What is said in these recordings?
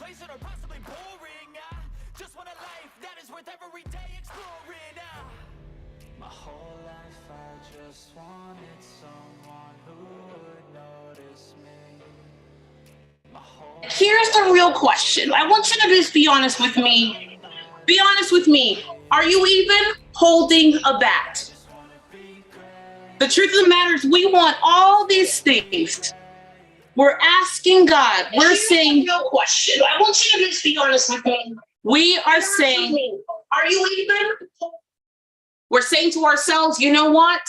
complacent or possibly boring. I just want a life that is worth every day exploring. My whole life I just wanted someone who would notice me. Here's the real question. I want you to just be honest with me. Be honest with me. Are you even holding a bat? The truth of the matter is we want all these things. We're asking God. We're saying, real question. I want you to just be honest with me. We are saying, are you even? We're saying to ourselves, you know what?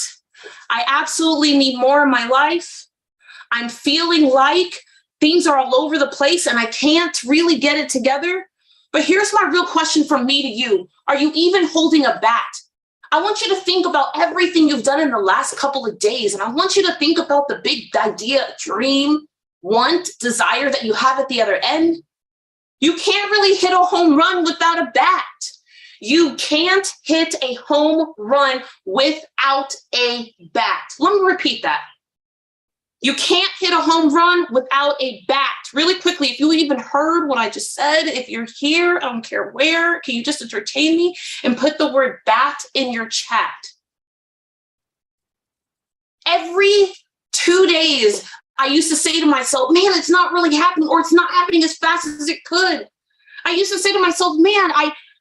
I absolutely need more in my life. I'm feeling like things are all over the place and I can't really get it together. But here's my real question from me to you. Are you even holding a bat? I want you to think about everything you've done in the last couple of days. And I want you to think about the big idea, dream, want, desire that you have at the other end. You can't really hit a home run without a bat. You can't hit a home run without a bat. Let me repeat that. You can't hit a home run without a bat. Really quickly, if you even heard what I just said, if you're here, I don't care where, can you just entertain me and put the word bat in your chat? Every 2 days, I used to say to myself, man, it's not really happening, or it's not happening as fast as it could. I used to say to myself, man,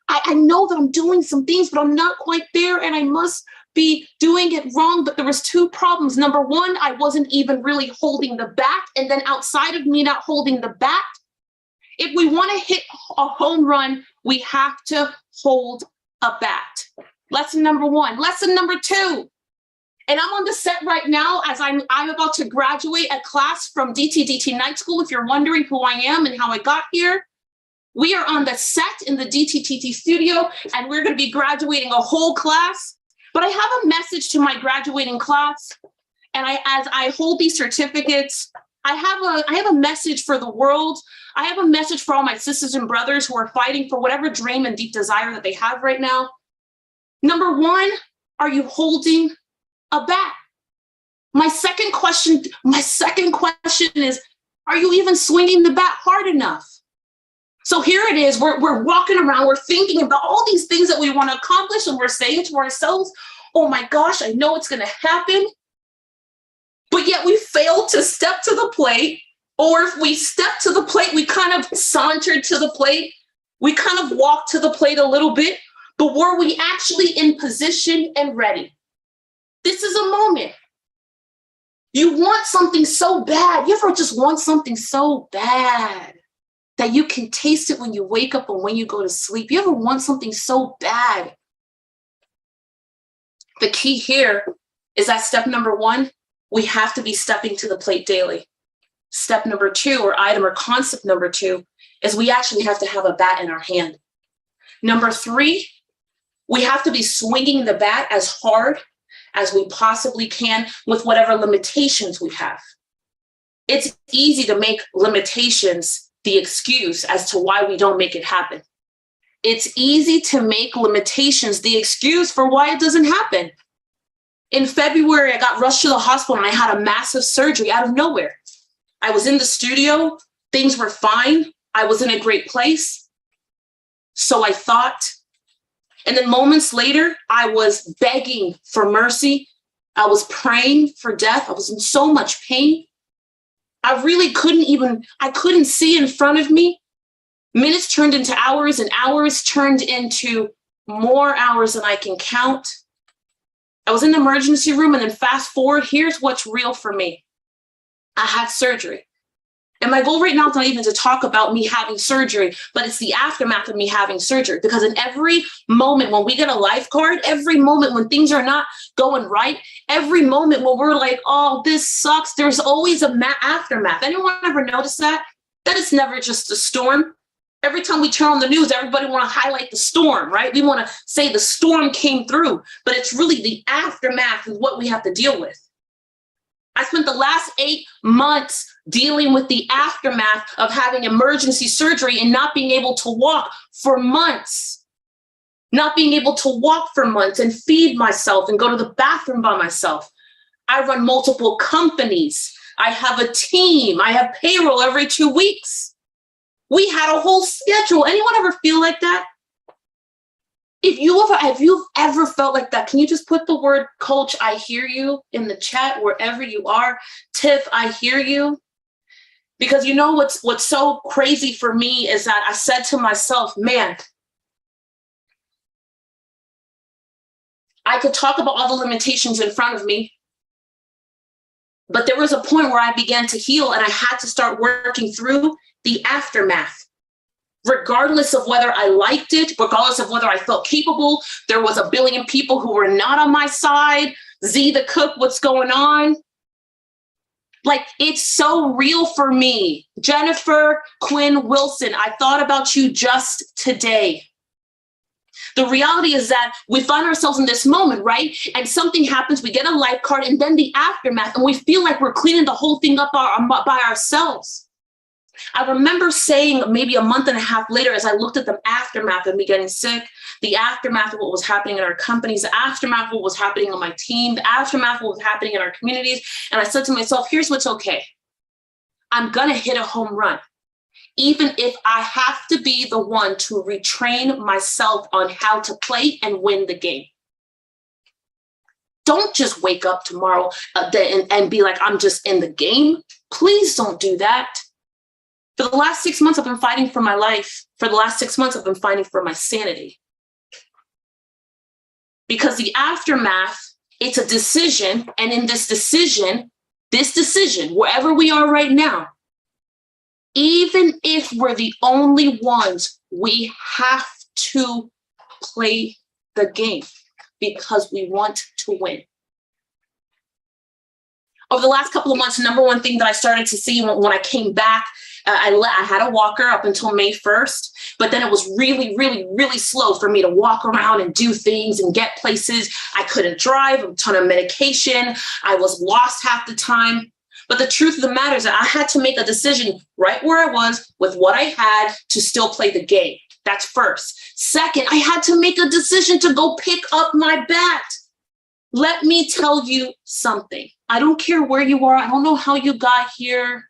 I know that I'm doing some things, but I'm not quite there, and I must be doing it wrong. But there was 2 problems. Number one, I wasn't even really holding the bat. And then outside of me not holding the bat, if we want to hit a home run, we have to hold a bat. Lesson number 1. Lesson number 2. And I'm on the set right now as I'm about to graduate a class from DT Night School. If you're wondering who I am and how I got here, we are on the set in the DTTT studio, and we're going to be graduating a whole class. But I have a message to my graduating class, and as I hold these certificates, I have a message for the world. I have a message for all my sisters and brothers who are fighting for whatever dream and deep desire that they have right now. Number 1, are you holding a bat? My second question is, are you even swinging the bat hard enough? So here it is, we're walking around, we're thinking about all these things that we want to accomplish, and we're saying to ourselves, oh my gosh, I know it's going to happen. But yet we fail to step to the plate, or if we step to the plate, we kind of sauntered to the plate, we kind of walked to the plate a little bit, but were we actually in position and ready? This is a moment. You want something so bad. You ever just want something so bad that you can taste it when you wake up and when you go to sleep? You ever want something so bad? The key here is that step number 1, we have to be stepping to the plate daily. Step number 2, or item or concept number 2, is we actually have to have a bat in our hand. Number 3, we have to be swinging the bat as hard as we possibly can with whatever limitations we have. It's easy to make limitations the excuse as to why we don't make it happen. It's easy to make limitations the excuse for why it doesn't happen. In February, I got rushed to the hospital and I had a massive surgery out of nowhere. I was in the studio, things were fine. I was in a great place. So I thought, and then moments later, I was begging for mercy. I was praying for death. I was in so much pain. I really couldn't see in front of me. Minutes turned into hours, and hours turned into more hours than I can count. I was in the emergency room, and then fast forward, here's what's real for me. I had surgery. And my goal right now is not even to talk about me having surgery, but it's the aftermath of me having surgery. Because in every moment when we get a life card, every moment when things are not going right, every moment when we're like, oh, this sucks, there's always a aftermath. Anyone ever notice that? That it's never just a storm. Every time we turn on the news, everybody want to highlight the storm, right? We want to say the storm came through, but it's really the aftermath of what we have to deal with. I spent the last 8 months dealing with the aftermath of having emergency surgery and not being able to walk for months. Not being able to walk for months and feed myself and go to the bathroom by myself. I run multiple companies. I have a team. I have payroll every 2 weeks. We had a whole schedule. Anyone ever feel like that? If you've ever felt like that, can you just put the word coach, I hear you, in the chat wherever you are? Tiff, I hear you. Because you know what's so crazy for me is that I said to myself, man, I could talk about all the limitations in front of me, but there was a point where I began to heal and I had to start working through the aftermath. Regardless of whether I liked it, regardless of whether I felt capable, there was a billion people who were not on my side. Z the cook, what's going on? Like, it's so real for me. Jennifer Quinn Wilson, I thought about you just today. The reality is that we find ourselves in this moment, right? And something happens, we get a life card, and then the aftermath, and we feel like we're cleaning the whole thing up by ourselves. I remember saying maybe a month and a half later, as I looked at the aftermath of me getting sick, the aftermath of what was happening in our companies, the aftermath of what was happening on my team, the aftermath of what was happening in our communities. And I said to myself, here's what's okay. I'm going to hit a home run, even if I have to be the one to retrain myself on how to play and win the game. Don't just wake up tomorrow and be like, I'm just in the game. Please don't do that. For the last 6 months, I've been fighting for my life. For the last 6 months, I've been fighting for my sanity. Because the aftermath, it's a decision. And in this decision, wherever we are right now, even if we're the only ones, we have to play the game because we want to win. Over the last couple of months, the number one thing that I started to see when I came back, I had a walker up until May 1st, but then it was really, really, really slow for me to walk around and do things and get places. I couldn't drive, a ton of medication. I was lost half the time. But the truth of the matter is that I had to make a decision right where I was with what I had to still play the game. That's first. Second, I had to make a decision to go pick up my bat. Let me tell you something. I don't care where you are. I don't know how you got here.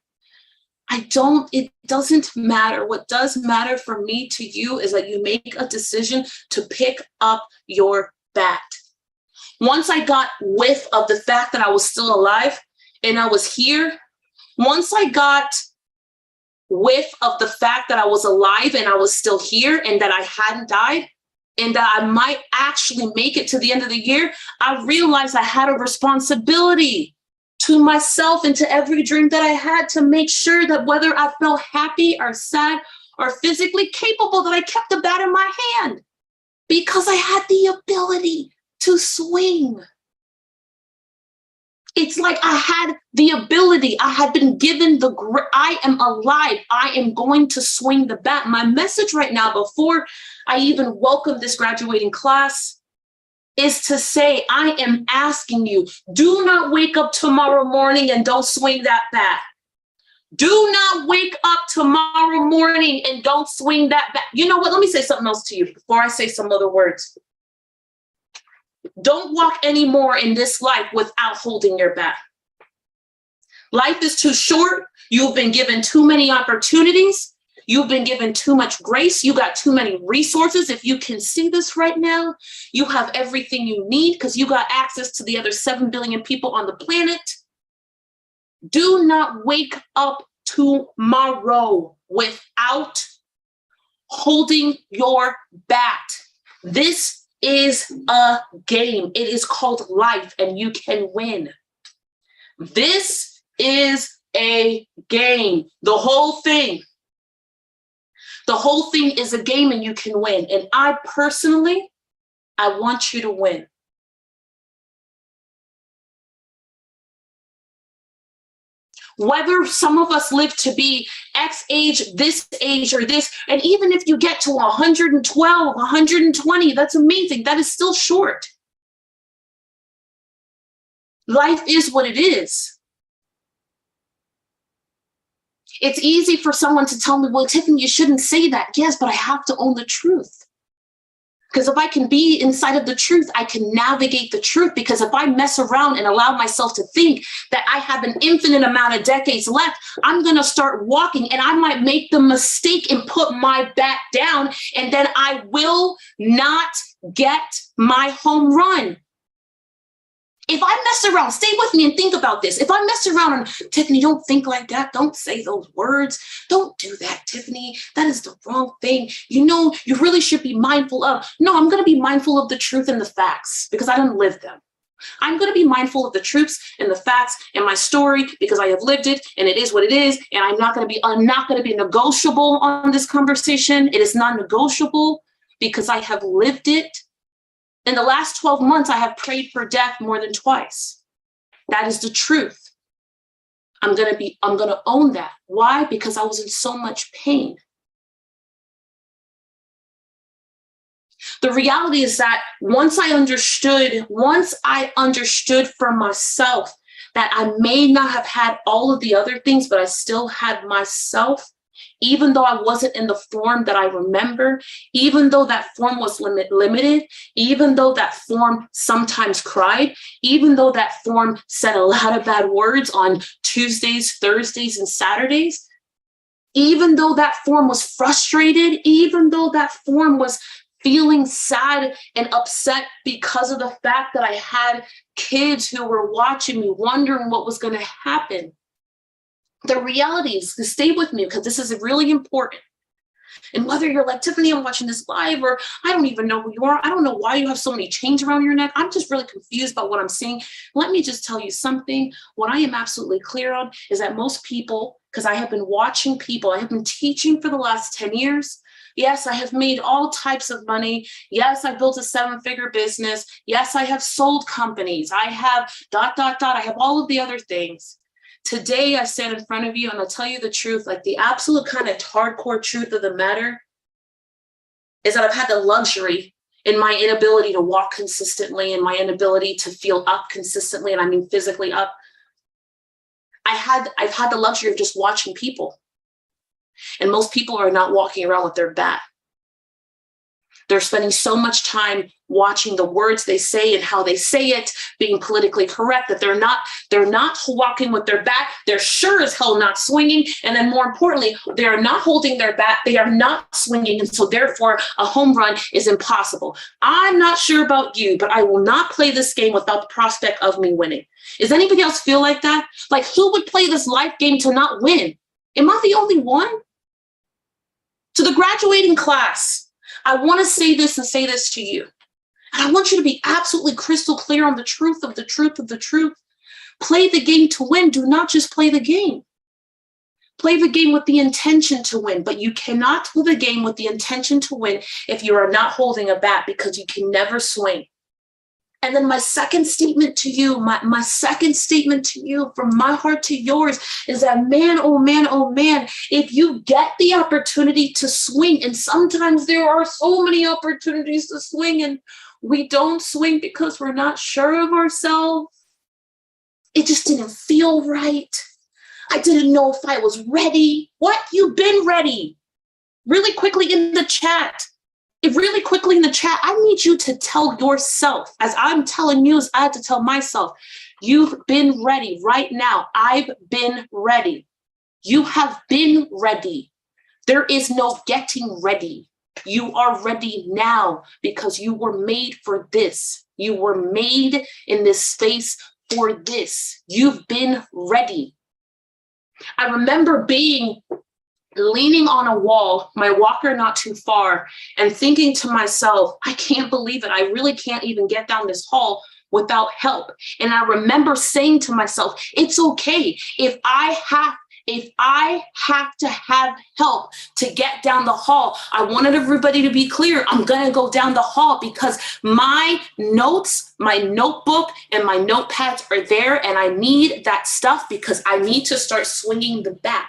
It doesn't matter. What does matter for me to you is that you make a decision to pick up your bat. Once I got whiff of the fact that I was still alive and I was here, once I got whiff of the fact that I was alive and I was still here and that I hadn't died and that I might actually make it to the end of the year, I realized I had a responsibility to myself and to every dream that I had to make sure that whether I felt happy or sad or physically capable, that I kept the bat in my hand because I had the ability to swing. It's like I had the ability. I had been given I am alive. I am going to swing the bat. My message right now, before I even welcome this graduating class, is to say, I am asking you, do not wake up tomorrow morning and don't swing that bat. Do not wake up tomorrow morning and don't swing that bat. You know what? Let me say something else to you before I say some other words. Don't walk anymore in this life without holding your bat. Life is too short. You've been given too many opportunities. You've been given too much grace. You got too many resources. If you can see this right now, you have everything you need because you got access to the other 7 billion people on the planet. Do not wake up tomorrow without holding your bat. This is a game. It is called life, and you can win. This is a game. The whole thing is a game, and you can win. And I want you to win. Whether some of us live to be X age, or this, and even if you get to 112, 120, that's amazing. That is still short. Life is what it is. It's easy for someone to tell me, well, Tiffany, you shouldn't say that. Yes, but I have to own the truth. Because if I can be inside of the truth, I can navigate the truth. Because if I mess around and allow myself to think that I have an infinite amount of decades left, I'm going to start walking and I might make the mistake and put my bat down. And then I will not get my home run. If I mess around, stay with me and think about this. If I mess around and, Tiffany, don't think like that. Don't say those words. Don't do that, Tiffany. That is the wrong thing. You know, you really should be mindful of. No, I'm going to be mindful of the truth and the facts because I don't live them. I'm going to be mindful of the truths and the facts and my story because I have lived it and it is what it is. And I'm not going to be negotiable on this conversation. It is non-negotiable because I have lived it. In the last 12 months, I have prayed for death more than twice. That is the truth. I'm going to own that. Why? Because I was in so much pain. The reality is that once I understood for myself that I may not have had all of the other things, but I still had myself, even though I wasn't in the form that I remember, even though that form was limited, even though that form sometimes cried, even though that form said a lot of bad words on Tuesdays, Thursdays, and Saturdays, even though that form was frustrated, even though that form was feeling sad and upset because of the fact that I had kids who were watching me, wondering what was going to happen. The reality is, to stay with me because this is really important. And whether you're like, Tiffany, I'm watching this live, or I don't even know who you are. I don't know why you have so many chains around your neck. I'm just really confused about what I'm seeing. Let me just tell you something. What I am absolutely clear on is that most people, because I have been watching people, I have been teaching for the last 10 years. Yes, I have made all types of money. Yes, I built a 7-figure business. Yes, I have sold companies. I have ... I have all of the other things. Today, I stand in front of you and I'll tell you the truth, like the absolute kind of hardcore truth of the matter is that I've had the luxury in my inability to walk consistently and my inability to feel up consistently, and I mean physically up. I've had the luxury of just watching people. And most people are not walking around with their bat. They're spending so much time watching the words they say and how they say it, being politically correct, that they're not walking with their bat. They're sure as hell not swinging. And then more importantly, they are not holding their bat. They are not swinging. And so therefore, a home run is impossible. I'm not sure about you, but I will not play this game without the prospect of me winning. Does anybody else feel like that? Like, who would play this life game to not win? Am I the only one? To the graduating class, I want to say this and say this to you. And I want you to be absolutely crystal clear on the truth of the truth of the truth. Play the game to win. Do not just play the game. Play the game with the intention to win, but you cannot play the game with the intention to win if you are not holding a bat, because you can never swing. And then my second statement to you, my second statement to you from my heart to yours is that, man, oh man, if you get the opportunity to swing, and sometimes there are so many opportunities to swing and we don't swing because we're not sure of ourselves. It just didn't feel right. I didn't know if I was ready. What? You've been ready. Really quickly in the chat. I need you to tell yourself, as I'm telling you, as I had to tell myself, you've been ready right now. I've been ready. You have been ready. There is no getting ready. You are ready now because you were made for this. You were made in this space for this. You've been ready. I remember leaning on a wall, my walker not too far, and thinking to myself, I can't believe it. I really can't even get down this hall without help. And I remember saying to myself, it's okay. If I have to have help to get down the hall, I wanted everybody to be clear. I'm going to go down the hall because my notes, my notebook, and my notepads are there. And I need that stuff because I need to start swinging the bat.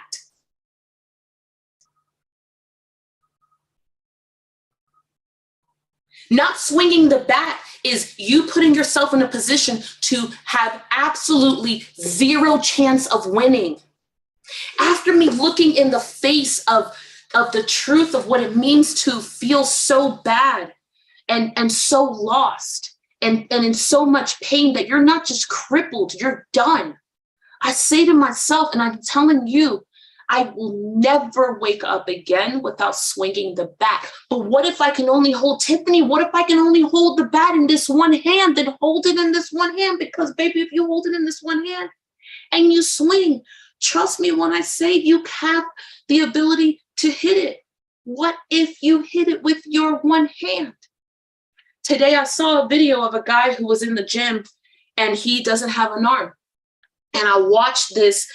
Not swinging the bat is you putting yourself in a position to have absolutely zero chance of winning. After me looking in the face of the truth of what it means to feel so bad and so lost and in so much pain that you're not just crippled, you're done. I say to myself, and I'm telling you, I will never wake up again without swinging the bat. But what if I can only hold, Tiffany, what if I can only hold the bat in this one hand? Then hold it in this one hand, because baby, if you hold it in this one hand and you swing, trust me when I say you have the ability to hit it. What if you hit it with your one hand? Today I saw a video of a guy who was in the gym and he doesn't have an arm. And I watched this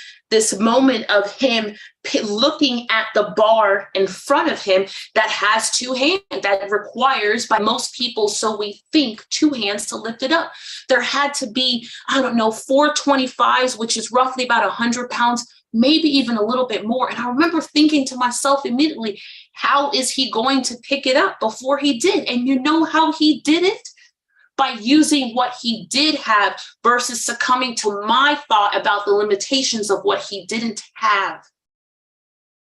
moment of him looking at the bar in front of him that has two hands, that requires, by most people, so we think, two hands to lift it up. There had to be, 425s, which is roughly about 100 pounds, maybe even a little bit more. And I remember thinking to myself immediately, how is he going to pick it up before he did? And you know how he did it? By using what he did have versus succumbing to my thought about the limitations of what he didn't have.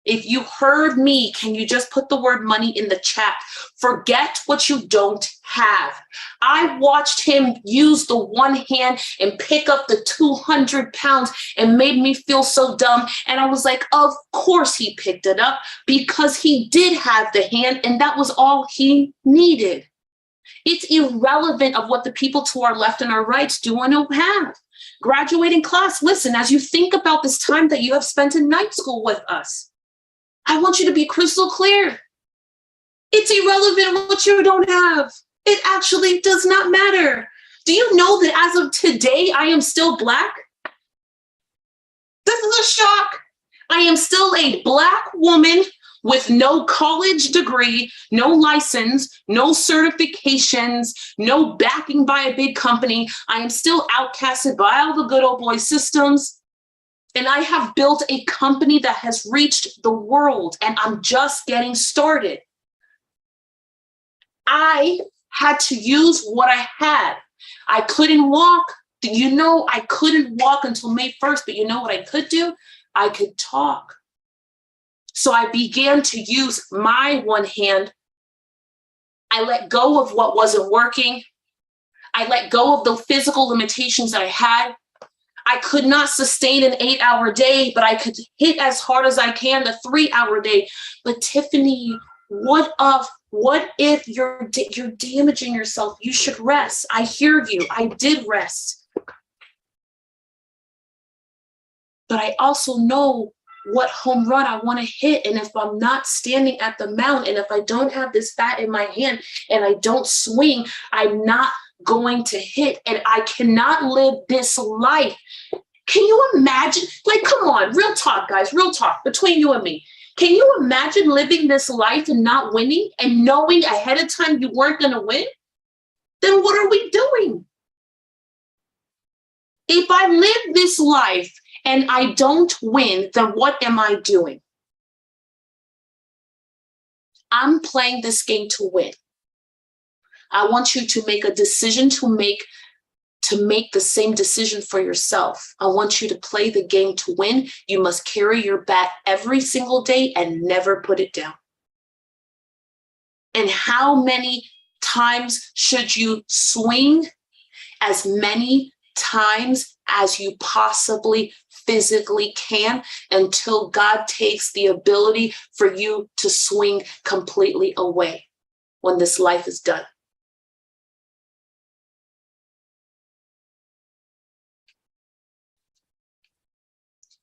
If you heard me, can you just put the word money in the chat? Forget what you don't have. I watched him use the one hand and pick up the 200 pounds and made me feel so dumb. And I was like, of course he picked it up because he did have the hand and that was all he needed. It's irrelevant of what the people to our left and our right do and don't have. Graduating class, listen, as you think about this time that you have spent in night school with us, I want you to be crystal clear. It's irrelevant what you don't have. It actually does not matter. Do you know that as of today, I am still Black? This is a shock. I am still a Black woman with no college degree, no license, no certifications, no backing by a big company. I am still outcasted by all the good old boy systems. And I have built a company that has reached the world, and I'm just getting started. I had to use what I had. I couldn't walk. I couldn't walk until May 1st, but you know what I could do? I could talk. So I began to use my one hand. I let go of what wasn't working. I let go of the physical limitations that I had. I could not sustain an 8-hour day, but I could hit as hard as I can the 3-hour day. But Tiffany, what if you're damaging yourself? You should rest. I hear you. I did rest. But I also know what home run I want to hit. And if I'm not standing at the mound, and if I don't have this bat in my hand and I don't swing, I'm not going to hit. And I cannot live this life. Can you imagine? Like, come on, real talk, guys, real talk between you and me. Can you imagine living this life and not winning and knowing ahead of time you weren't going to win? Then what are we doing? If I live this life and I don't win, then what am I doing? I'm playing this game to win. I want you to make a decision to make the same decision for yourself. I want you to play the game to win. You must carry your bat every single day and never put it down. And how many times should you swing? As many times as you possibly physically can, until God takes the ability for you to swing completely away when this life is done.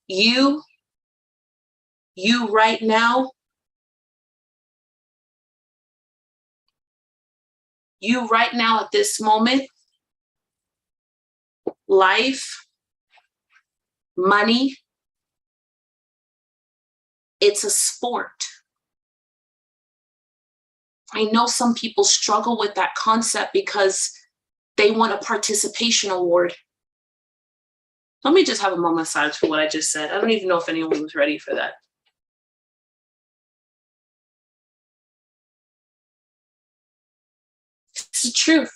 You right now, at this moment, life, money, it's a sport. I know some people struggle with that concept because they want a participation award. Let me just have a moment of silence for what I just said. I don't even know if anyone was ready for that. It's the truth.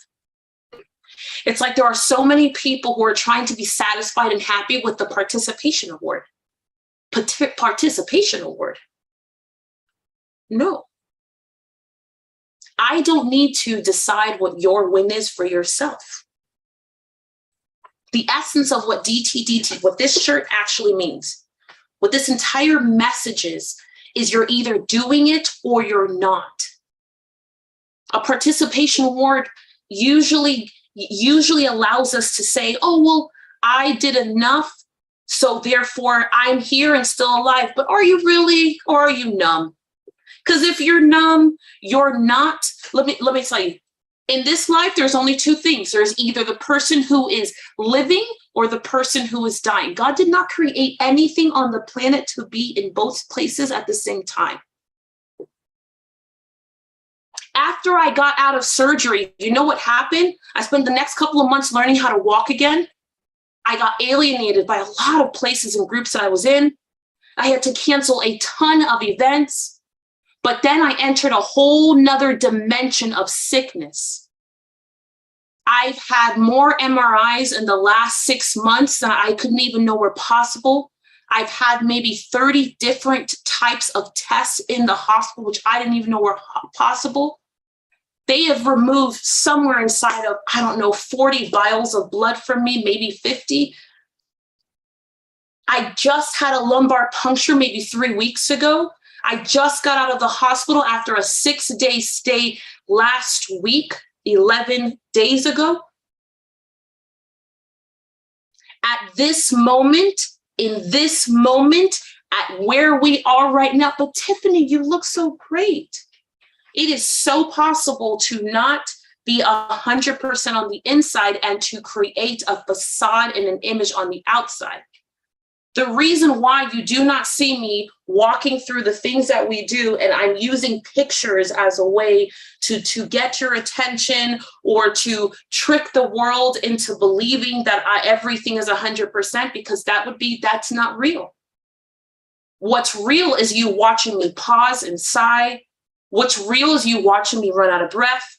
It's like there are so many people who are trying to be satisfied and happy with the participation award. Participation award. No. I don't need to decide what your win is for yourself. The essence of what DTDT, what this shirt actually means, what this entire message is you're either doing it or you're not. A participation award usually allows us to say, oh, well, I did enough, so therefore I'm here and still alive. But are you really, or are you numb? Because if you're numb, you're not. Let me tell you, in this life, there's only two things. There's either the person who is living or the person who is dying. God did not create anything on the planet to be in both places at the same time. After I got out of surgery, you know what happened? I spent the next couple of months learning how to walk again. I got alienated by a lot of places and groups that I was in. I had to cancel a ton of events. But then I entered a whole nother dimension of sickness. I've had more MRIs in the last 6 months than I couldn't even know were possible. I've had maybe 30 different types of tests in the hospital, which I didn't even know were possible. They have removed somewhere inside of, 40 vials of blood from me, maybe 50. I just had a lumbar puncture maybe 3 weeks ago. I just got out of the hospital after a 6-day stay last week, 11 days ago. At this moment, in this moment, at where we are right now, but Tiffany, you look so great. It is so possible to not be 100% on the inside and to create a facade and an image on the outside. The reason why you do not see me walking through the things that we do, and I'm using pictures as a way to get your attention or to trick the world into believing that everything is 100%, because that's not real. What's real is you watching me pause and sigh. What's real is you watching me run out of breath.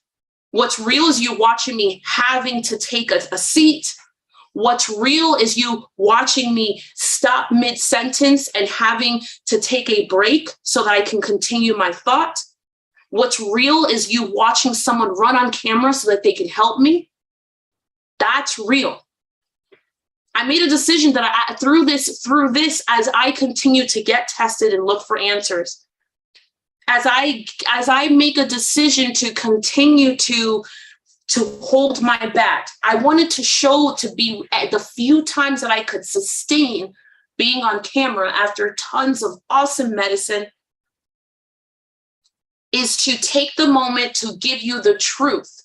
What's real is you watching me having to take a seat. What's real is you watching me stop mid-sentence and having to take a break so that I can continue my thought. What's real is you watching someone run on camera so that they can help me. That's real. I made a decision that through this, as I continue to get tested and look for answers, as I make a decision to continue to hold my bat, I wanted to be the few times that I could sustain being on camera after tons of awesome medicine, is to take the moment to give you the truth.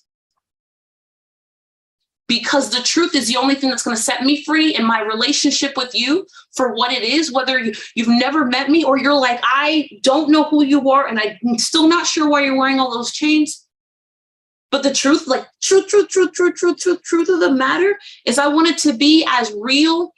Because the truth is the only thing that's going to set me free in my relationship with you for what it is, whether you've never met me or you're like, I don't know who you are and I'm still not sure why you're wearing all those chains. But the truth, truth of the matter is I wanted to be as real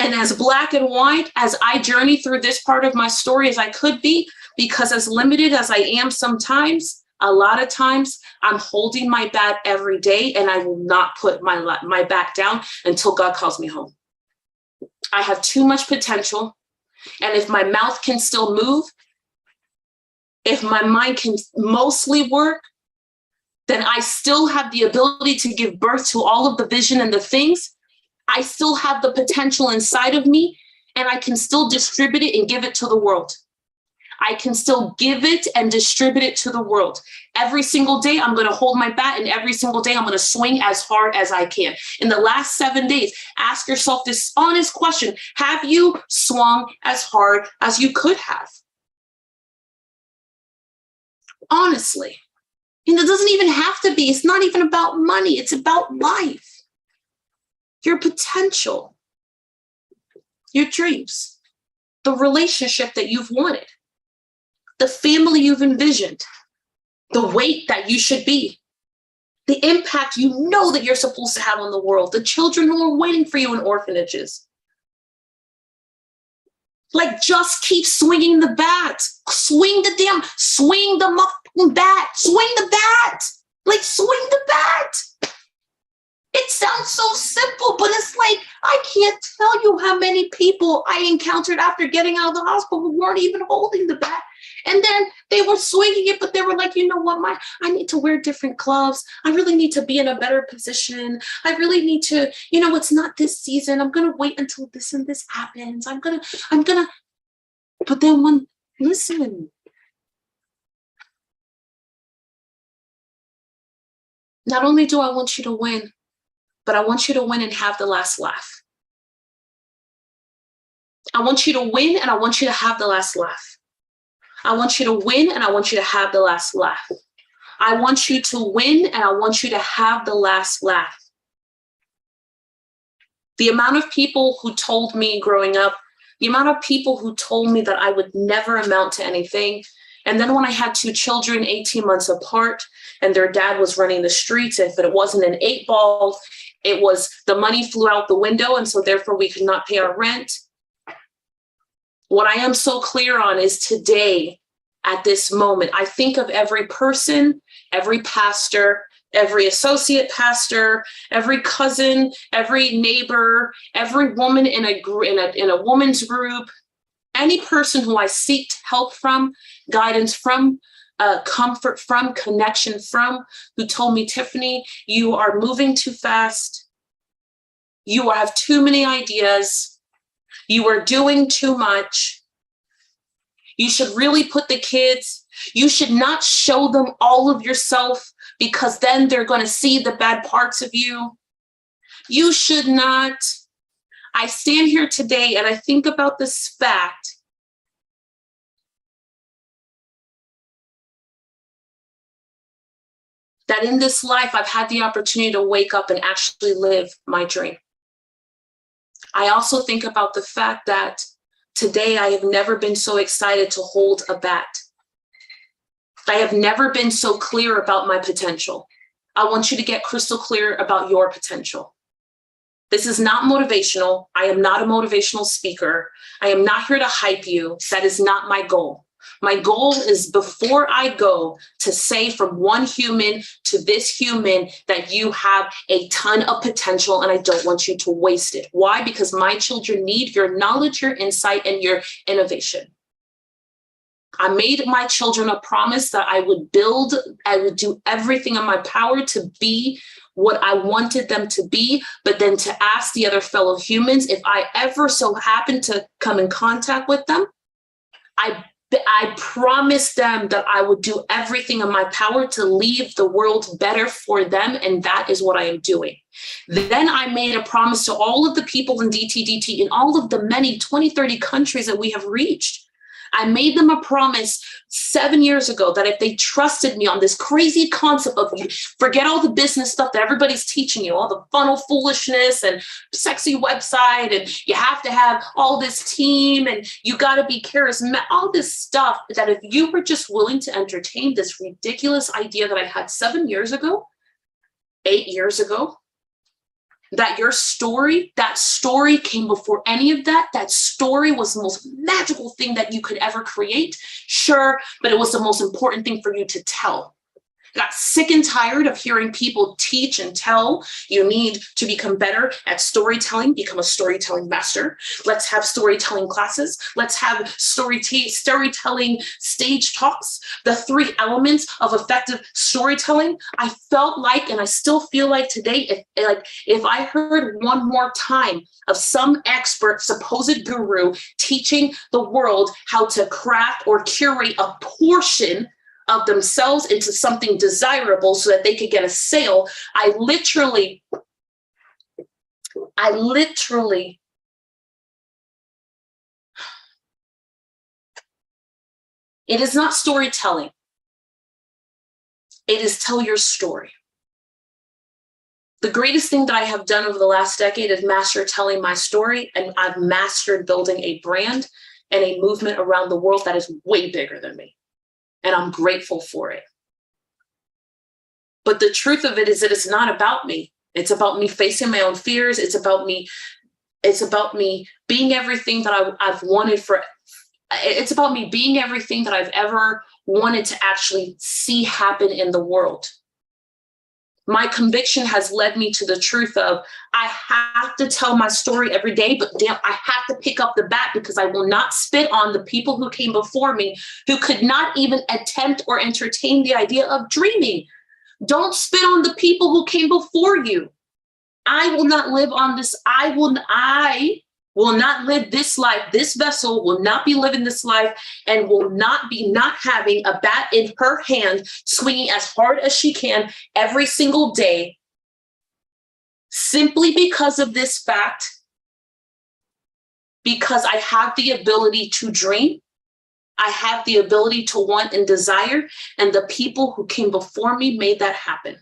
and as black and white as I journey through this part of my story as I could be, because as limited as I am sometimes, a lot of times I'm holding my bat every day and I will not put my bat down until God calls me home. I have too much potential. And if my mouth can still move, if my mind can mostly work, then I still have the ability to give birth to all of the vision and the things. I still have the potential inside of me, and I can still distribute it and give it to the world. I can still give it and distribute it to the world. Every single day, I'm going to hold my bat, and every single day, I'm going to swing as hard as I can. In the last 7 days, ask yourself this honest question. Have you swung as hard as you could have? Honestly. And it doesn't even have to be. It's not even about money. It's about life, your potential, your dreams, the relationship that you've wanted, the family you've envisioned, the weight that you should be, the impact you know that you're supposed to have on the world, the children who are waiting for you in orphanages. Just keep swinging the bat. Swing the motherfucking bat. Swing the bat. Swing the bat. It sounds so simple, but it's I can't tell you how many people I encountered after getting out of the hospital who weren't even holding the bat. And then they were swinging it, but they were like, you know what, I need to wear different gloves. I really need to be in a better position. I really need to, it's not this season. I'm going to wait until this and this happens. But then listen, not only do I want you to win, but I want you to win and have the last laugh. I want you to win and I want you to have the last laugh. I want you to win and I want you to have the last laugh. I want you to win and I want you to have the last laugh. The amount of people who told me growing up, the amount of people who told me that I would never amount to anything. And then when I had 2 children, 18 months apart, and their dad was running the streets, if it wasn't an 8-ball, it was the money flew out the window. And so therefore we could not pay our rent. What I am so clear on is today, at this moment, I think of every person, every pastor, every associate pastor, every cousin, every neighbor, every woman in a woman's group, any person who I seeked help from, guidance from, comfort from, connection from, who told me, Tiffany, you are moving too fast. You have too many ideas. You are doing too much. You should really put the kids, you should not show them all of yourself because then they're going to see the bad parts of you. You should not. I stand here today and I think about this fact that in this life, I've had the opportunity to wake up and actually live my dream. I also think about the fact that today I have never been so excited to hold a bat. I have never been so clear about my potential. I want you to get crystal clear about your potential. This is not motivational. I am not a motivational speaker. I am not here to hype you. That is not my goal. My goal is before I go to say from one human to this human that you have a ton of potential and I don't want you to waste it. Why? Because my children need your knowledge, your insight, and your innovation. I made my children a promise that I would do everything in my power to be what I wanted them to be, but then to ask the other fellow humans, if I ever so happen to come in contact with them, I promised them that I would do everything in my power to leave the world better for them. And that is what I am doing. Then I made a promise to all of the people in DTDT in all of the many 20, 30 countries that we have reached. I made them a promise 7 years ago that if they trusted me on this crazy concept of forget all the business stuff that everybody's teaching you, all the funnel foolishness and sexy website, and you have to have all this team and you got to be charismatic, all this stuff, that if you were just willing to entertain this ridiculous idea that I had 7 years ago, 8 years ago, that that story came before any of that. That story was the most magical thing that you could ever create. Sure, but it was the most important thing for you to tell. I got sick and tired of hearing people teach and tell you need to become better at storytelling, become a storytelling master. Let's have storytelling classes. Let's have storytelling stage talks, the 3 elements of effective storytelling. I felt like, and I still feel like today, if I heard one more time of some expert, supposed guru teaching the world how to craft or curate a portion of themselves into something desirable so that they could get a sale, I literally, it is not storytelling. It is tell your story. The greatest thing that I have done over the last decade is master telling my story, and I've mastered building a brand and a movement around the world that is way bigger than me. And I'm grateful for it. But the truth of it is that it's not about me. It's about me facing my own fears. It's about me being everything that I've wanted for. It's about me being everything that I've ever wanted to actually see happen in the world. My conviction has led me to the truth of I have to tell my story every day, but damn, I have to pick up the bat because I will not spit on the people who came before me who could not even attempt or entertain the idea of dreaming. Don't spit on the people who came before you. I will not live on this. I will not live this life. This vessel will not be living this life and will not be not having a bat in her hand, swinging as hard as she can every single day, simply because of this fact, because I have the ability to dream. I have the ability to want and desire, and the people who came before me made that happen.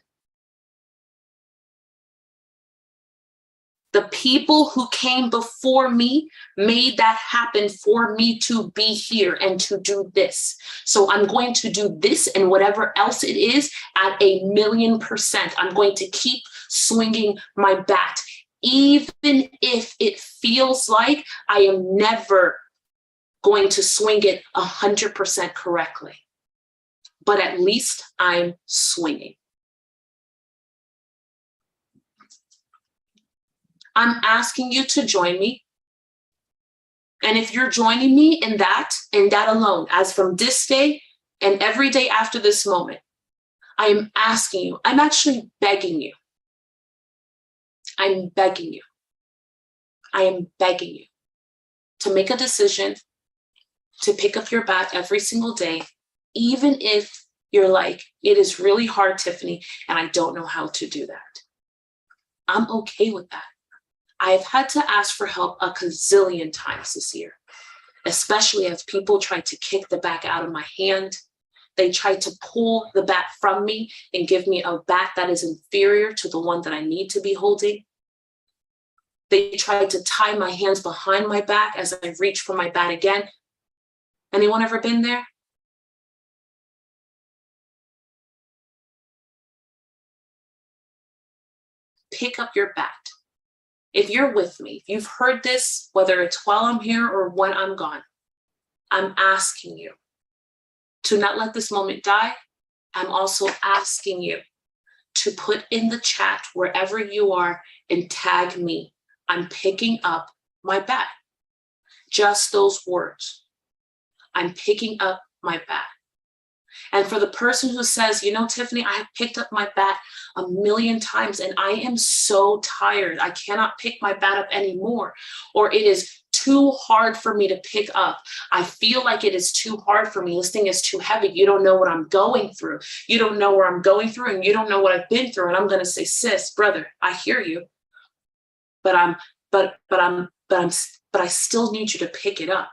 The people who came before me made that happen for me to be here and to do this. So I'm going to do this and whatever else it is at 1,000,000%. I'm going to keep swinging my bat, even if it feels like I am never going to swing it 100% correctly. But at least I'm swinging. I'm asking you to join me. And if you're joining me in that alone, as from this day and every day after this moment, I am asking you, I'm actually begging you. I'm begging you. I am begging you to make a decision to pick up your bat every single day, even if you're like, it is really hard, Tiffany, and I don't know how to do that. I'm okay with that. I've had to ask for help a gazillion times this year, especially as people tried to kick the bat out of my hand. They tried to pull the bat from me and give me a bat that is inferior to the one that I need to be holding. They tried to tie my hands behind my back as I reach for my bat again. Anyone ever been there? Pick up your bat. If you're with me, if you've heard this, whether it's while I'm here or when I'm gone, I'm asking you to not let this moment die. I'm also asking you to put in the chat wherever you are and tag me. I'm picking up my bat. Just those words. I'm picking up my bat. And for the person who says, you know, Tiffany, I have picked up my bat 1,000,000 times and I am so tired. I cannot pick my bat up anymore. Or it is too hard for me to pick up. I feel like it is too hard for me. This thing is too heavy. You don't know what I'm going through. You don't know where I'm going through and you don't know what I've been through. And I'm going to say, sis, brother, I hear you, but I still need you to pick it up.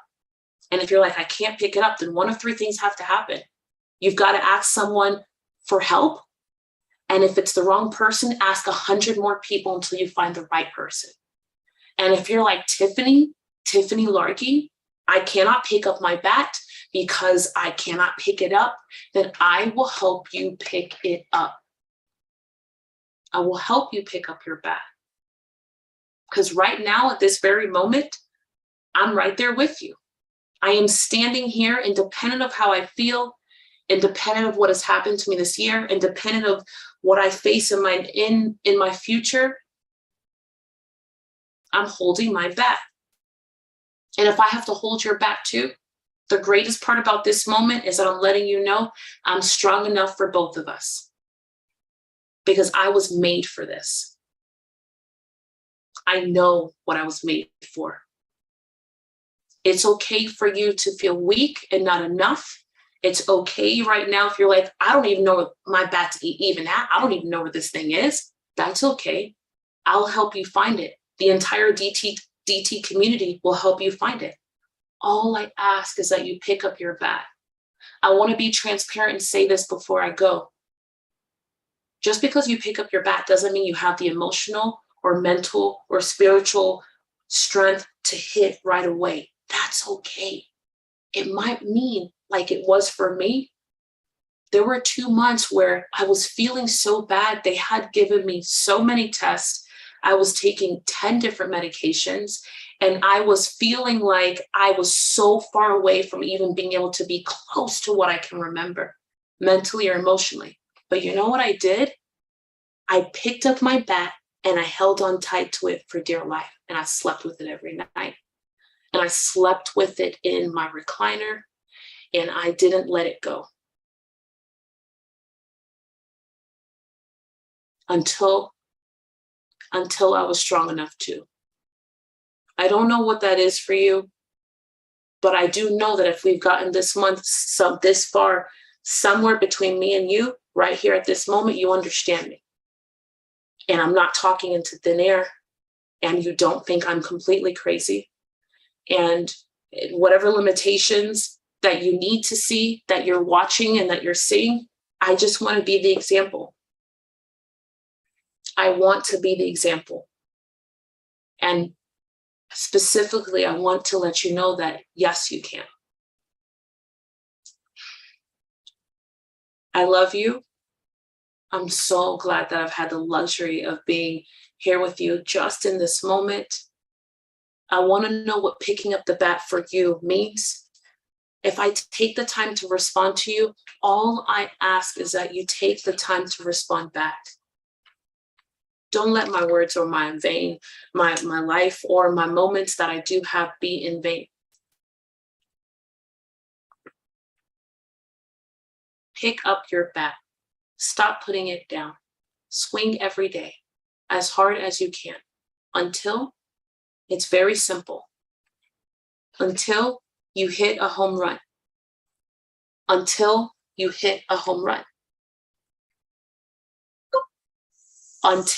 And if you're like, I can't pick it up, then one of three things have to happen. You've got to ask someone for help. And if it's the wrong person, ask 100 more people until you find the right person. And if you're like Tiffany Largie, I cannot pick up my bat because I cannot pick it up, then I will help you pick it up. I will help you pick up your bat. Because right now, at this very moment, I'm right there with you. I am standing here independent of how I feel, independent of what has happened to me this year, independent of what I face in my future. I'm holding my bat. And if I have to hold your bat too, the greatest part about this moment is that I'm letting you know I'm strong enough for both of us. Because I was made for this. I know what I was made for. It's okay for you to feel weak and not enough. It's okay right now if you're like, I don't even know where my bat's even at. I don't even know where this thing is. That's okay. I'll help you find it. The entire DT community will help you find it. All I ask is that you pick up your bat. I want to be transparent and say this before I go. Just because you pick up your bat doesn't mean you have the emotional or mental or spiritual strength to hit right away. That's okay. It might mean, like it was for me, there were 2 months where I was feeling so bad. They had given me so many tests. I was taking 10 different medications, and I was feeling like I was so far away from even being able to be close to what I can remember, mentally or emotionally. But you know what I did? I picked up my bat and I held on tight to it for dear life. And I slept with it every night. And I slept with it in my recliner, and I didn't let it go until I was strong enough to. I don't know what that is for you, but I do know that if we've gotten this month this far, somewhere between me and you, right here at this moment, you understand me. And I'm not talking into thin air, and you don't think I'm completely crazy. And whatever limitations that you need to see, that you're watching and that you're seeing, I just want to be the example. I want to be the example. And specifically, I want to let you know that, yes, you can. I love you. I'm so glad that I've had the luxury of being here with you just in this moment. I want to know what picking up the bat for you means. If I take the time to respond to you, all I ask is that you take the time to respond back. Don't let my words or my life or my moments that I do have be in vain. Pick up your bat. Stop putting it down. Swing every day as hard as you can until it's very simple. Until you hit a home run. Until you hit a home run. Until